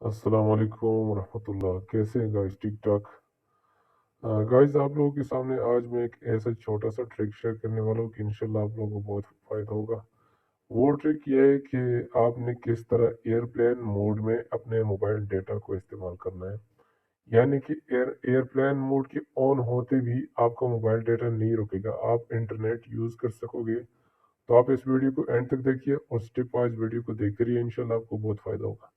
अस्सलाम वालेकुम रहमतुल्लाह। कैसे हैं गाइस? ठीक ठाक। गाइस, आप लोगों के सामने आज मैं एक ऐसा छोटा सा ट्रिक शेयर करने वाला हूँ कि इंशाल्लाह आप लोगों को बहुत फ़ायदा होगा। वो ट्रिक ये है कि आपने किस तरह एयरप्लेन मोड में अपने मोबाइल डेटा को इस्तेमाल करना है। यानी कि एयरप्लेन मोड के ऑन होते भी आपका मोबाइल डेटा नहीं रुकेगा, आप इंटरनेट यूज़ कर सकोगे। तो आप इस वीडियो को एंड तक देखिए और स्टेप वाइज वीडियो को देखते रहिए, इंशाल्लाह आपको बहुत फ़ायदा होगा।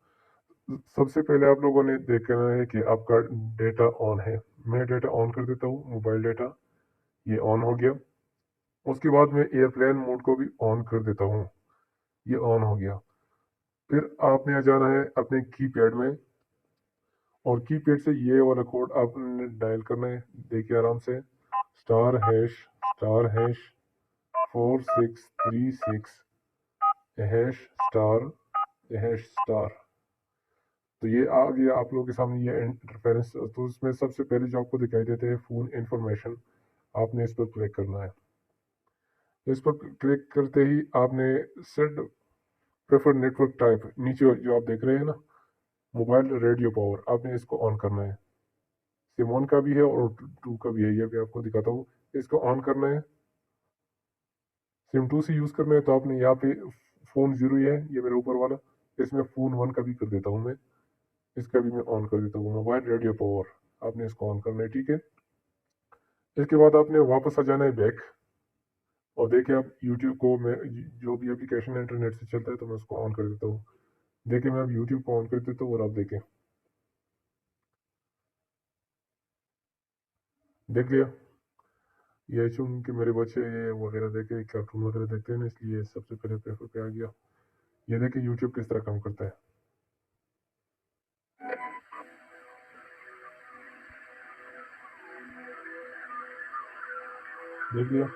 सबसे पहले आप लोगों ने देखना है कि आपका डेटा ऑन है। मैं डेटा ऑन कर देता हूँ, मोबाइल डेटा ये ऑन हो गया। उसके बाद मैं एयरप्लेन मोड को भी ऑन कर देता हूँ, ये ऑन हो गया। फिर आपने आ जाना है अपने कीपैड में और कीपैड से ये वाला कोड आपने डायल करना है। देखिए आराम से, स्टार हैश 4636 हैश स्टार। तो ये आ गया आप लोगों के सामने ये इंटरफेरेंस। तो उसमें सबसे पहले जो आपको दिखाई देते हैं फ़ोन इन्फॉर्मेशन, आपने इस पर क्लिक करना है। इस पर क्लिक करते ही आपने सेट प्रेफर्ड नेटवर्क टाइप, नीचे जो आप देख रहे हैं ना, मोबाइल रेडियो पावर, आपने इसको ऑन करना है। सिम वन का भी है और टू का भी है, ये भी आपको दिखाता हूँ। इसको ऑन करना है। सिम टू से यूज़ करना है तो आपने यहाँ पे फ़ोन ज़ीरो है, ये मेरे ऊपर वाला, इसमें फ़ोन वन का भी कर देता हूँ मैं। इसका भी मैं ऑन कर देता हूँ, मोबाइल रेडियो पावर, आपने इसको ऑन करना है, ठीक है। इसके बाद आपने वापस आ जाना है बैक और देखिए आप यूट्यूब को, मैं जो भी एप्लीकेशन इंटरनेट से चलता है तो मैं उसको ऑन कर देता हूँ। देखिए मैं अब यूट्यूब को ऑन कर देता हूँ और आप देखें, देख लिया। ये चूंकि मेरे बच्चे ये वगैरह देखे कार्टून वगैरह देखते हैं ना, इसलिए सबसे पहले प्रेफर पे आ गया। ये देखिए यूट्यूब किस तरह काम करता है, देख लिया,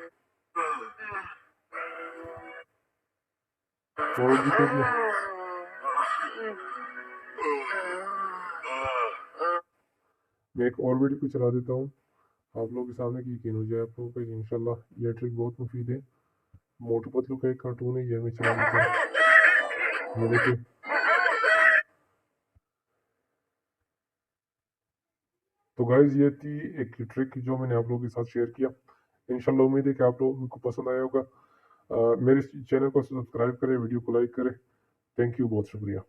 फॉरवर्ड भी कर दिया। मैं एक और वीडियो को चला देता हूँ आप लोगों के सामने कि यकीन हो जाए आप लोगों को कि इंशाल्लाह ये ट्रिक बहुत मुफीद है। मोटू पतलू का एक कार्टून है, ये मैं चला देता हूँ। ये देखिए, तो गाइज ये थी एक ट्रिक जो मैंने आप लोगों के साथ शेयर किया। इंशाल्लाह उम्मीद है कि आप लोगों को पसंद आया होगा। मेरे चैनल को सब्सक्राइब करें, वीडियो को लाइक करें। थैंक यू, बहुत शुक्रिया।